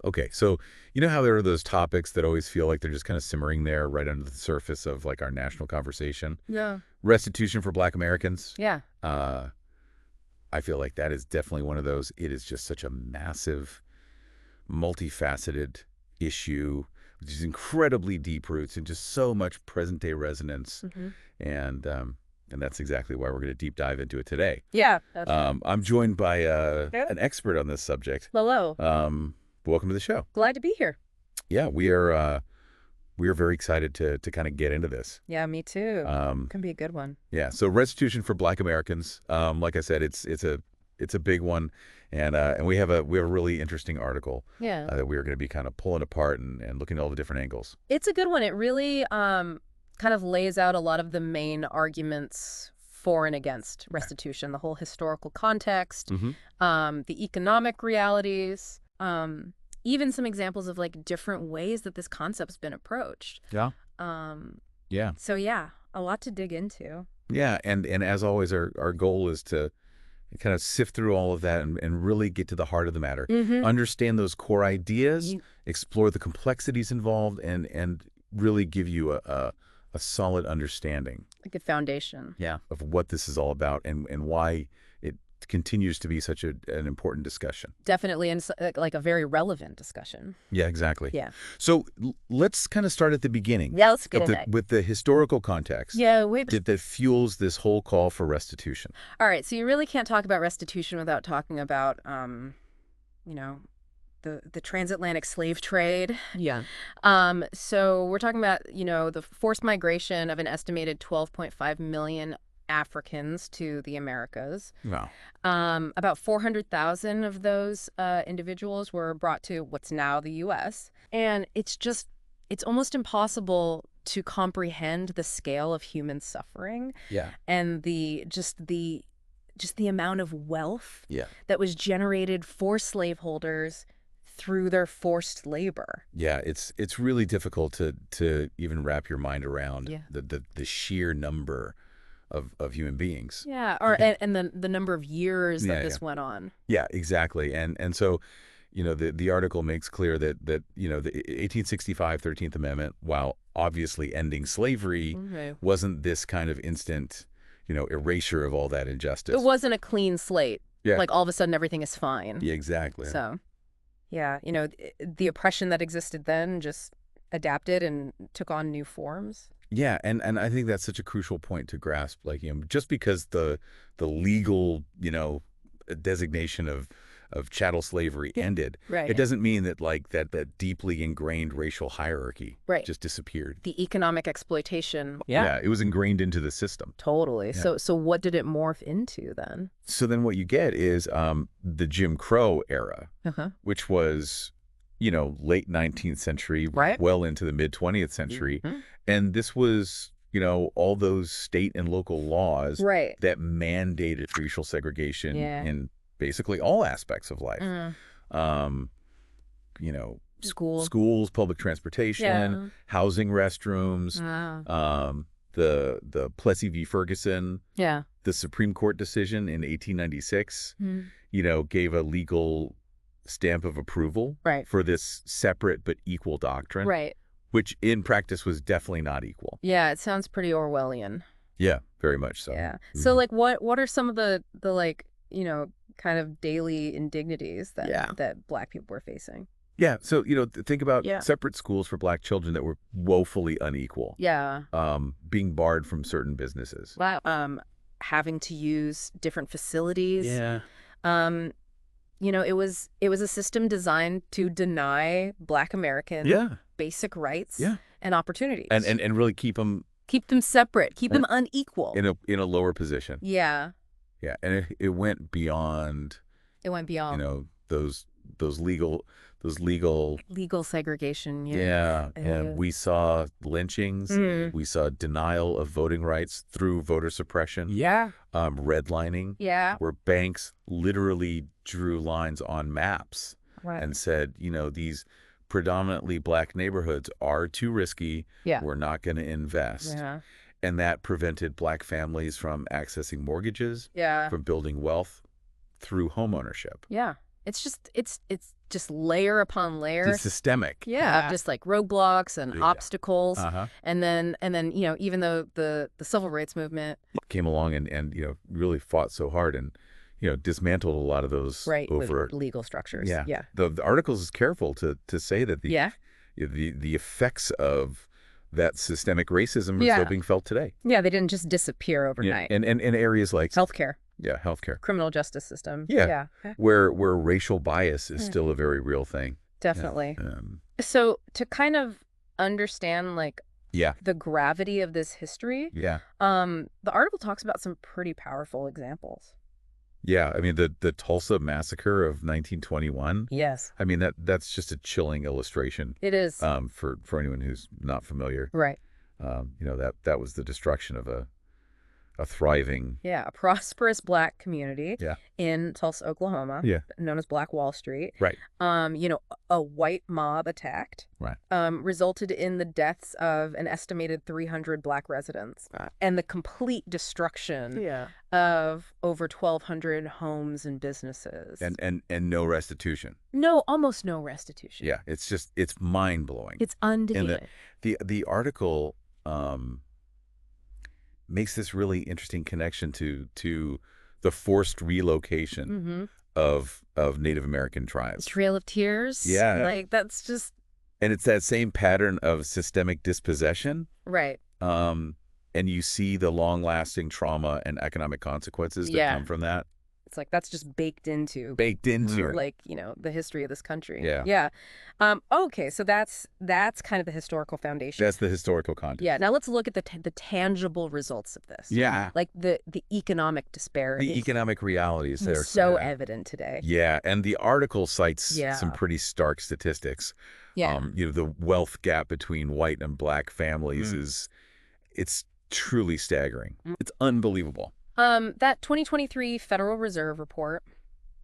Okay, so you know how there are those topics that always feel like they're just kind of simmering there right under the surface of like our national conversation? Yeah. Restitution for Black Americans. Yeah. Uh, I feel like that is definitely one of those. It is just such a massive, multifaceted issue, which is incredibly deep roots and just so much present day resonance. Hmm. And um, and that's exactly why we're going to deep dive into it today. Yeah. That's right. I'm joined by Yeah. an expert on this subject. Hello. Welcome to the show. Glad to be here. Yeah, we are very excited to kind of get into this. Yeah, me too. Um, Can be a good one. yeah, so restitution for Black Americans. Like I said, it's a big one, and we have a really interesting article Yeah. that we are going to be kind of pulling apart and looking at all the different angles. It's a good one. It really kind of lays out a lot of the main arguments for and against restitution, the whole historical context, the economic realities, even some examples of like different ways that this concept's been approached. Yeah. Yeah. So yeah, a lot to dig into. Yeah, and as always, our goal is to kind of sift through all of that and really get to the heart of the matter, understand those core ideas, explore the complexities involved, and really give you a solid understanding. A good foundation. Yeah. Of what this is all about and why it continues to be such an important discussion. Definitely, and like a very relevant discussion. Yeah, exactly. Yeah. So let's kind of start at the beginning. Yeah, let's get into it. With the historical context. Yeah, that fuels this whole call for restitution. All right, so you really can't talk about restitution without talking about, you know, the transatlantic slave trade. Yeah. So we're talking about, the forced migration of an estimated 12.5 million Africans to the Americas. Wow. About 400,000 of those individuals were brought to what's now the U.S. And it's almost impossible to comprehend the scale of human suffering. Yeah. And the amount of wealth Yeah. that was generated for slaveholders through their forced labor. Yeah, it's really difficult to even wrap your mind around the sheer number of human beings. Yeah, and the number of years that this went on. Yeah, exactly. And so, the article makes clear that the 1865 13th Amendment, while obviously ending slavery, wasn't this kind of instant, erasure of all that injustice. It wasn't a clean slate. Yeah. Like all of a sudden everything is fine. Yeah, exactly. So, yeah, the oppression that existed then just adapted and took on new forms. Yeah, and I think that's such a crucial point to grasp. Like, just because the legal, designation of chattel slavery ended, Right. it doesn't mean that that deeply ingrained racial hierarchy just disappeared. The economic exploitation. Yeah, it was ingrained into the system. Totally. Yeah. So what did it morph into then? So then what you get is the Jim Crow era, which was, late 19th century, Right. well into the mid 20th century. And this was, all those state and local laws Right. that mandated racial segregation Yeah. in basically all aspects of life. Schools, public transportation, housing, restrooms, the Plessy v. Ferguson, Yeah. the Supreme Court decision in 1896, gave a legal stamp of approval Right. for this separate but equal doctrine, Right. which in practice was definitely not equal. Yeah, it sounds pretty Orwellian. Yeah, very much so. Yeah. So like what are some of the like, kind of daily indignities that Black people were facing? Yeah, so, think about Yeah. separate schools for Black children that were woefully unequal. Yeah. Being barred from certain businesses. Wow. Having to use different facilities. Yeah. It was a system designed to deny Black Americans basic rights and opportunities. And really keep them separate, keep them unequal. in a lower position. Yeah. Yeah, and it went beyond. It went beyond those legal segregation. Yeah, and we saw lynchings. We saw denial of voting rights through voter suppression. Yeah. Redlining. Yeah. Where banks literally drew lines on maps and said, these predominantly Black neighborhoods are too risky. Yeah. We're not going to invest. Yeah. And that prevented Black families from accessing mortgages, Yeah. from building wealth through home ownership. Yeah. it's just layer upon layer. It's systemic. Yeah, just like roadblocks and obstacles. And then even though the civil rights movement came along and really fought so hard and dismantled a lot of those over with legal structures. Yeah. The articles is careful to say that the effects of that systemic racism is still being felt today. Yeah, they didn't just disappear overnight. And areas like healthcare. Yeah, healthcare. Criminal justice system. Yeah. Where racial bias is still a very real thing. Definitely. So to kind of understand the gravity of this history, the article talks about some pretty powerful examples. Yeah, I mean the Tulsa massacre of 1921. Yes. I mean that's just a chilling illustration. It is. For anyone who's not familiar. Right. That was the destruction of a thriving, a prosperous Black community in Tulsa, Oklahoma, known as Black Wall Street. Right. A white mob attacked. Right. Resulted in the deaths of an estimated 300 Black residents and the complete destruction of over 1,200 homes and businesses. And no restitution. No, almost no restitution. Yeah, it's mind blowing. It's undeniable. And the article makes this really interesting connection to the forced relocation of Native American tribes. Trail of Tears. Yeah. That's just... And it's that same pattern of systemic dispossession. Right. And you see the long-lasting trauma and economic consequences that come from that. It's like that's just baked into the history of this country. Yeah. Okay, so that's kind of the historical foundation. That's the historical context. Yeah. Now let's look at the tangible results of this. Yeah. Like the economic disparities. The economic realities that are so evident today. Yeah, and the article cites some pretty stark statistics. Yeah. The wealth gap between white and Black families it's truly staggering. It's unbelievable. That 2023 Federal Reserve report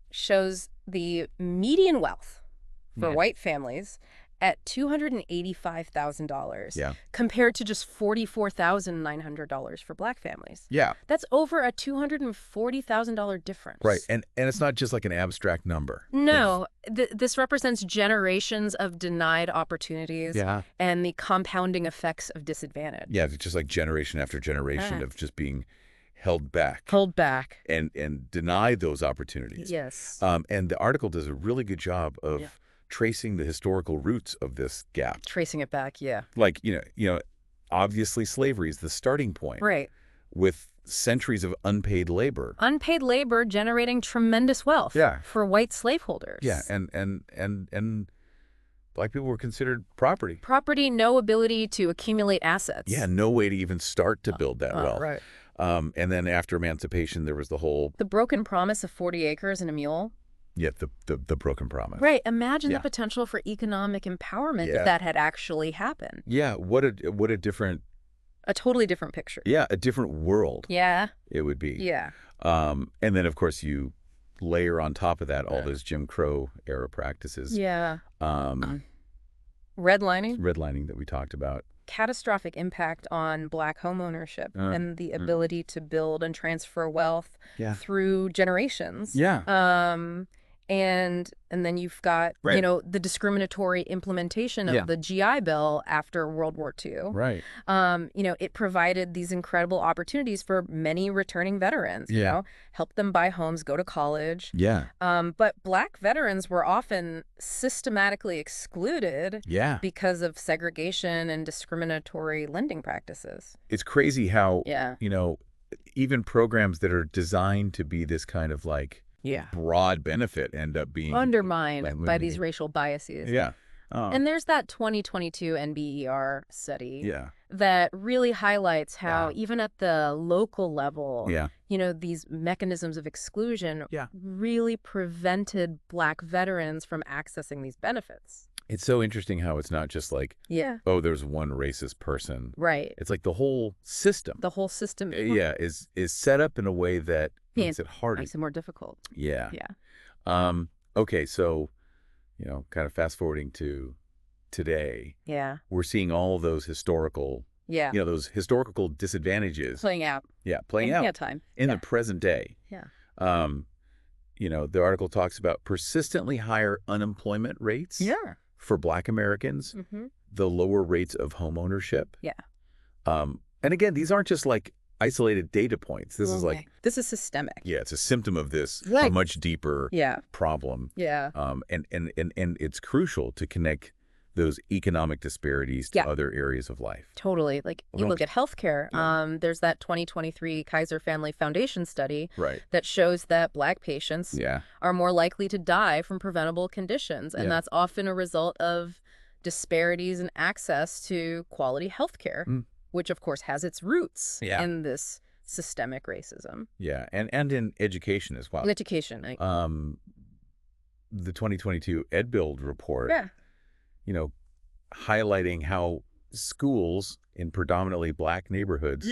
shows the median wealth for white families at $285,000 compared to just $44,900 for Black families. Yeah. That's over a $240,000 difference. Right. And it's not just like an abstract number. No. This represents generations of denied opportunities and the compounding effects of disadvantage. Yeah, it's just like generation after generation of just being held back. And denied those opportunities. Yes. And the article does a really good job of tracing the historical roots of this gap. Tracing it back, Like, obviously slavery is the starting point. Right. With centuries of unpaid labor. Unpaid labor generating tremendous wealth for white slaveholders. Yeah, and Black people were considered property. Property, no ability to accumulate assets. Yeah, no way to even start to build that wealth. Right. And then after emancipation, there was the whole... The broken promise of 40 acres and a mule. Yeah, the broken promise. Right. Imagine the potential for economic empowerment if that had actually happened. Yeah, what a different... A totally different picture. Yeah, a different world. Yeah. It would be. Yeah. And then, of course, you layer on top of that all those Jim Crow era practices. Yeah. Redlining. Redlining that we talked about. Catastrophic impact on Black homeownership and the ability to build and transfer wealth through generations. Yeah. And then you've got, the discriminatory implementation of the GI Bill after World War II. Right. It provided these incredible opportunities for many returning veterans, help them buy homes, go to college. Yeah. But Black veterans were often systematically excluded because of segregation and discriminatory lending practices. It's crazy how, even programs that are designed to be this kind of broad benefit end up being undermined by these racial biases. Yeah. And there's that 2022 NBER study that really highlights how even at the local level, these mechanisms of exclusion really prevented Black veterans from accessing these benefits. It's so interesting how it's not just like, there's one racist person. Right. It's like the whole system. The whole system. Is set up in a way that makes it harder. Makes it more difficult. Yeah. Yeah. Okay, so, kind of fast forwarding to today. Yeah. We're seeing all of those historical, those historical disadvantages. Playing out. Yeah, playing out. Time. In the present day. Yeah. the article talks about persistently higher unemployment rates for Black Americans, the lower rates of home ownership. Yeah. And again, these aren't just like isolated data points. This is like... This is systemic. Yeah, it's a symptom of this a much deeper problem. Yeah. And it's crucial to connect those economic disparities to other areas of life. Totally. Like, you look at healthcare. There's that 2023 Kaiser Family Foundation study that shows that Black patients are more likely to die from preventable conditions. And that's often a result of disparities in access to quality healthcare, which, of course, has its roots in this systemic racism. Yeah, and in education as well. In education. The 2022 EdBuild report, highlighting how schools in predominantly Black neighborhoods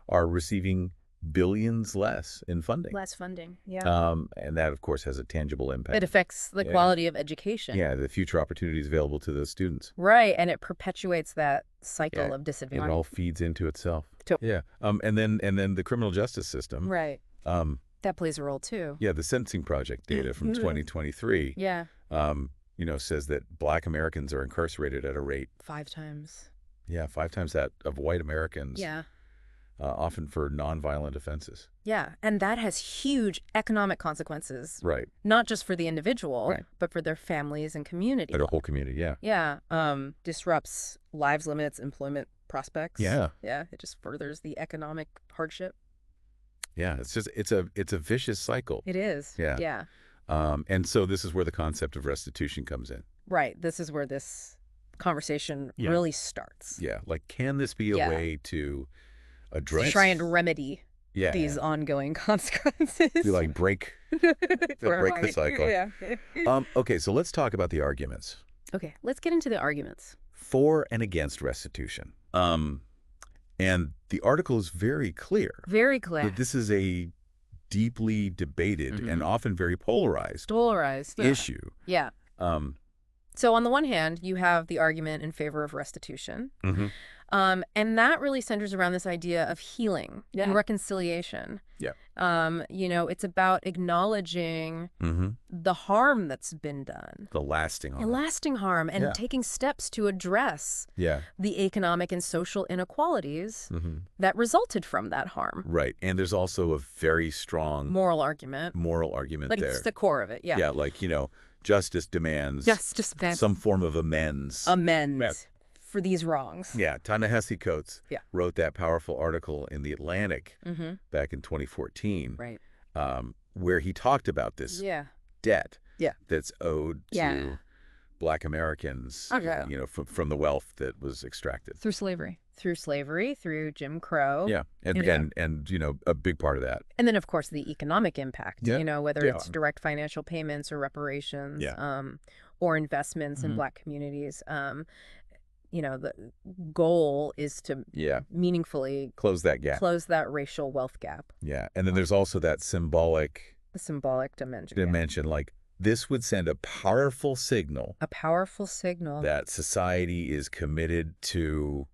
are receiving billions less in funding. Less funding, and that, of course, has a tangible impact. It affects the quality of education. Yeah, the future opportunities available to those students. Right, and it perpetuates that cycle of disadvantage. It all feeds into itself. And then the criminal justice system. Right. That plays a role, too. Yeah, the Sentencing Project data from 2023. Says that Black Americans are incarcerated at a rate 5 times. Yeah, 5 times that of white Americans. Yeah. Often for nonviolent offenses. Yeah, and that has huge economic consequences. Right. Not just for the individual, but for their families and community. For the whole community, Yeah. Disrupts lives, limits employment prospects. Yeah. Yeah, it just furthers the economic hardship. Yeah, it's a vicious cycle. It is. Yeah. Yeah. And so this is where the concept of restitution comes in. Right. This is where this conversation really starts. Yeah. Like, can this be a way to address... Try and remedy these ongoing consequences. Be like, break the cycle. Okay, so let's talk about the arguments. Okay, let's get into the arguments. For and against restitution. And the article is very clear. Very clear. That this is a deeply debated and often very polarized issue. Yeah. So on the one hand, you have the argument in favor of restitution. And that really centers around this idea of healing and reconciliation. Yeah. It's about acknowledging the harm that's been done. The lasting harm. The lasting harm, and taking steps to address the economic and social inequalities that resulted from that harm. Right. And there's also a very strong... Moral argument like there. It's the core of it, Yeah, like, justice demands some form of amends. For these wrongs. Yeah, Ta-Nehisi Coates wrote that powerful article in The Atlantic back in 2014, where he talked about this debt that's owed to Black Americans, from the wealth that was extracted. Through slavery, through Jim Crow. Yeah, and a big part of that. And then, of course, the economic impact, whether it's direct financial payments or reparations or investments in Black communities. The goal is to meaningfully close that gap, close that racial wealth gap. Yeah. And then there's also that symbolic dimension. Like, this would send a powerful signal. That society is committed to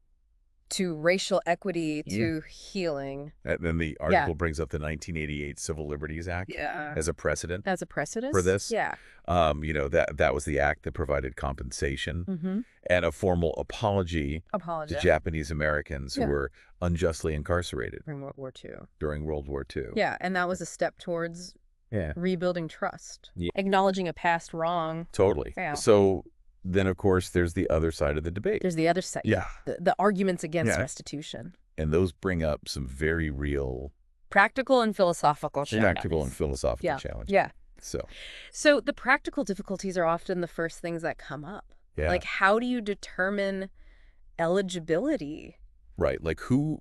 racial equity, to healing. And then the article brings up the 1988 Civil Liberties Act as a precedent. For this. Yeah. That was the act that provided compensation and a formal apology to Japanese Americans who were unjustly incarcerated during World War II. Yeah, and that was a step towards rebuilding trust, acknowledging a past wrong. Totally. Yeah. So then, of course, there's the other side of the debate. There's the other side. Yeah. The arguments against restitution. And those bring up some very real... practical and philosophical challenges. Yeah. So the practical difficulties are often the first things that come up. Yeah. Like, how do you determine eligibility? Right. Like, who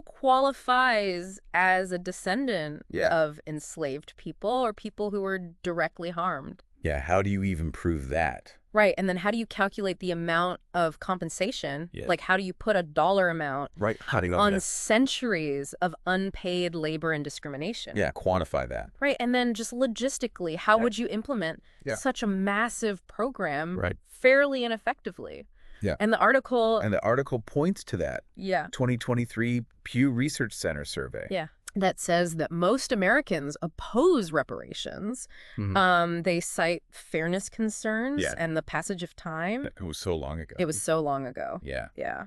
qualifies as a descendant of enslaved people or people who were directly harmed? Yeah. How do you even prove that? Right. And then how do you calculate the amount of compensation? Yeah. Like, how do you put a dollar amount on centuries of unpaid labor and discrimination? Yeah, quantify that. Right. And then just logistically, how would you implement such a massive program fairly and effectively? Yeah. And the article points to that. Yeah. 2023 Pew Research Center survey. Yeah. that says that most Americans oppose reparations. They cite fairness concerns and the passage of time. It was so long ago. It was so long ago. Yeah. Yeah.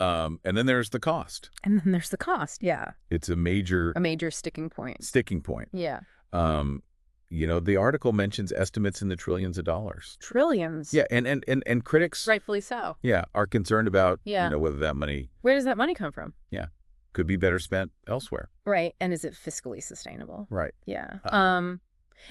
And then there's the cost. And then there's the cost. Yeah. It's a major sticking point. Sticking point. Yeah. The article mentions estimates in the trillions of dollars. Trillions. Yeah, and critics, rightfully so. Yeah, are concerned about whether that money, where does that money come from? Yeah, could be better spent elsewhere. Right, and is it fiscally sustainable? Right. Yeah.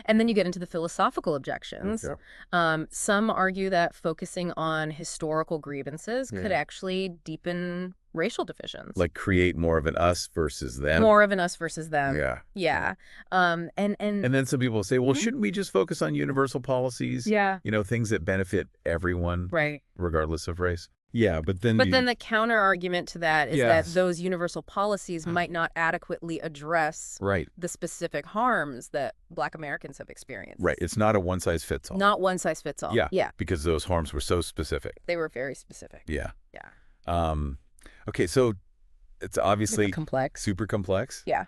And then you get into the philosophical objections. Okay. Some argue that focusing on historical grievances could actually deepen racial divisions. Like create more of an us versus them. More of an us versus them. Yeah. Yeah. And then some people say, well, shouldn't we just focus on universal policies? Yeah. Things that benefit everyone. Right. Regardless of race. Yeah, but then the counter argument to that is that those universal policies might not adequately address the specific harms that Black Americans have experienced. Right. It's not a one size fits all. Not one size fits all. Yeah. Yeah. Because those harms were so specific. They were very specific. Yeah. Yeah. Okay, so it's obviously super complex. Yeah.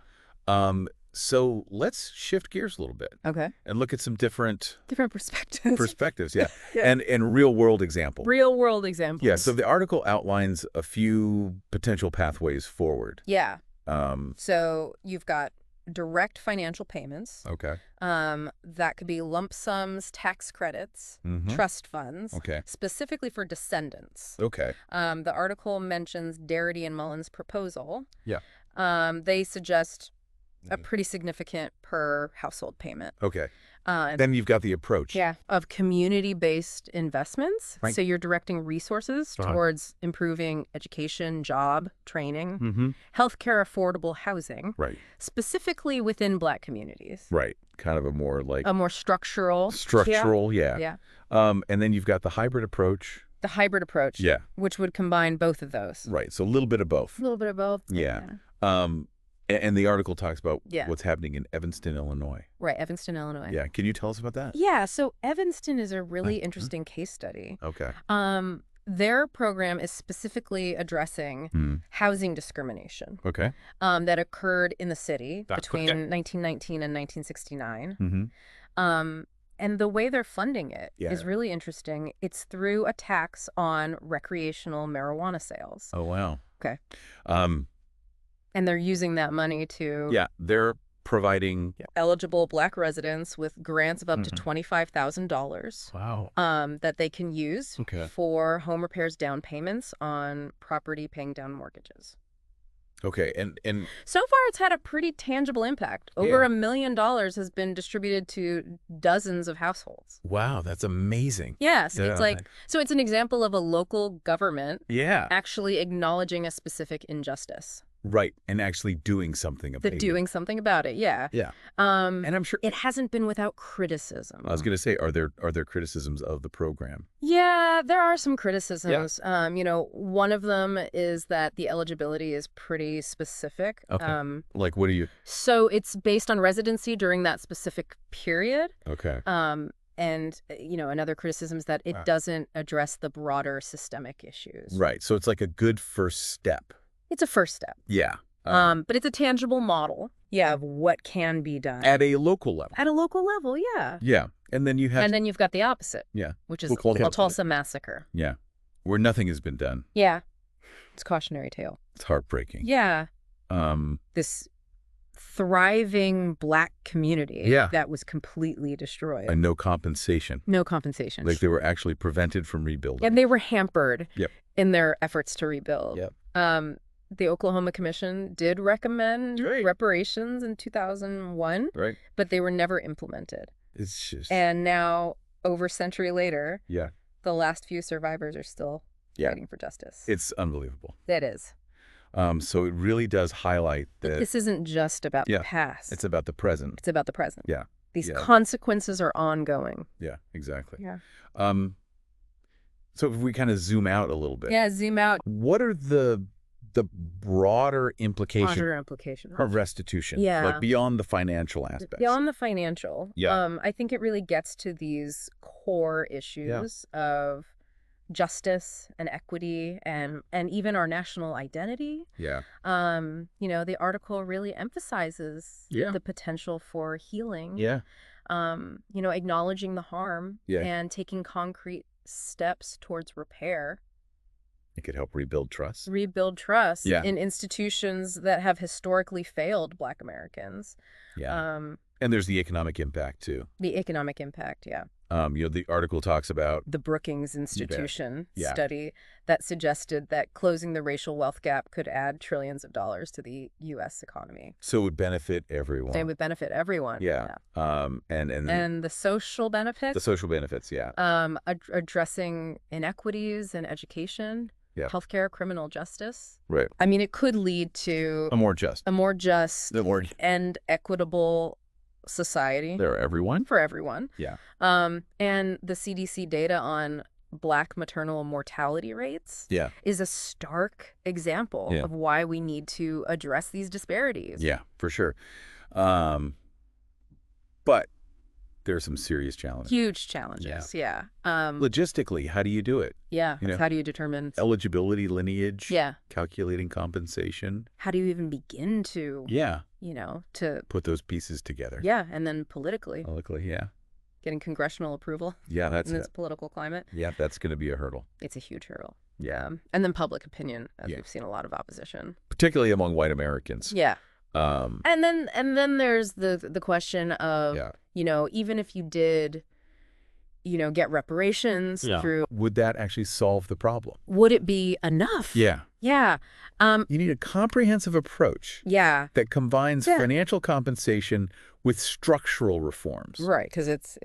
So let's shift gears a little bit. Okay. And look at some different perspectives. Yeah. And real world examples. Real world examples. Yeah. So the article outlines a few potential pathways forward. Yeah. So you've got direct financial payments. Okay. That could be lump sums, tax credits, trust funds. Okay. Specifically for descendants. Okay. The article mentions Darity and Mullen's proposal. Yeah. They suggest a pretty significant per household payment. Okay. Then you've got the approach. Yeah. Of community-based investments. Right. So you're directing resources towards improving education, job, training, healthcare, affordable housing. Right. Specifically within Black communities. Right. Kind of a more like... A more structural. Yeah. Yeah. And then you've got the hybrid approach. The hybrid approach. Yeah. Which would combine both of those. Right. So a little bit of both. A little bit of both. Yeah. And the article talks about what's happening in Evanston, Illinois. Right, Evanston, Illinois. Yeah. Can you tell us about that? Yeah, so Evanston is a really interesting case study. Okay. Their program is specifically addressing housing discrimination. Okay. That occurred in the city between 1919 and 1969. And the way they're funding it is really interesting. It's through a tax on recreational marijuana sales. Oh, wow. Okay. And they're using that money to... Yeah, they're providing... eligible Black residents with grants of up to $25,000. Wow. That they can use for home repairs down payments on property paying down mortgages. Okay, and so far it's had a pretty tangible impact. Over $1 million has been distributed to dozens of households. Wow, that's amazing. Yes, it's like, so it's an example of a local government actually acknowledging a specific injustice. Right, and actually doing something about it. Doing something about it, yeah. Yeah. And I'm sure it hasn't been without criticism. I was going to say, are there criticisms of the program? Yeah, there are some criticisms. Yeah. One of them is that the eligibility is pretty specific. Okay. Like, what do you... So it's based on residency during that specific period. Okay. And, another criticism is that it doesn't address the broader systemic issues. Right. So it's like a good first step. It's a first step. Yeah. But it's a tangible model, of what can be done. At a local level. At a local level, yeah. Yeah. And then you have... And then you've got the opposite. Yeah. Which is the Tulsa massacre. Yeah. Where nothing has been done. Yeah. It's a cautionary tale. It's heartbreaking. Yeah. This thriving Black community that was completely destroyed. And no compensation. No compensation. Like they were actually prevented from rebuilding. And they were hampered in their efforts to rebuild. Yep. The Oklahoma Commission did recommend reparations in 2001, but they were never implemented. It's just... And now, over a century later, yeah, the last few survivors are still fighting for justice. It's unbelievable. It is. So it really does highlight that this isn't just about the past. It's about the present. It's about the present. Yeah. These consequences are ongoing. Yeah, exactly. Yeah. So if we kind of zoom out a little bit. Yeah, zoom out. What are the broader implications of restitution? Yeah. Like beyond the financial aspects. Beyond the financial. Yeah. I think it really gets to these core issues of justice and equity and even our national identity. Yeah. The article really emphasizes the potential for healing. Yeah. Acknowledging the harm Yeah. and taking concrete steps towards repair. It could help rebuild trust. Rebuild trust Yeah. in institutions that have historically failed Black Americans. Yeah. And there's the economic impact, too. The economic impact, yeah. The article talks about the Brookings Institution Yeah. study that suggested that closing the racial wealth gap could add trillions of dollars to the U.S. economy. So it would benefit everyone. It would benefit everyone. Yeah. And the social benefits. The social benefits, yeah. Addressing inequities in education, healthcare, criminal justice. Right. I mean, it could lead to A more just and equitable society. For everyone? For everyone. Yeah. And the CDC data on Black maternal mortality rates is a stark example of why we need to address these disparities. Yeah, for sure. But there are some serious challenges. Huge challenges, yeah. Logistically, how do you do it? Yeah, how do you determine eligibility, lineage, calculating compensation? How do you even begin to, to put those pieces together? Yeah, and then politically. Yeah. Getting congressional approval. Yeah, that's in this political climate. Yeah, that's going to be a hurdle. It's a huge hurdle. Yeah. And then public opinion, as we've seen a lot of opposition. Particularly among white Americans. Yeah. And then there's the question of, even if you did, get reparations through. Would that actually solve the problem? Would it be enough? Yeah. Yeah. You need a comprehensive approach. Yeah. That combines financial compensation with structural reforms. Right, because it's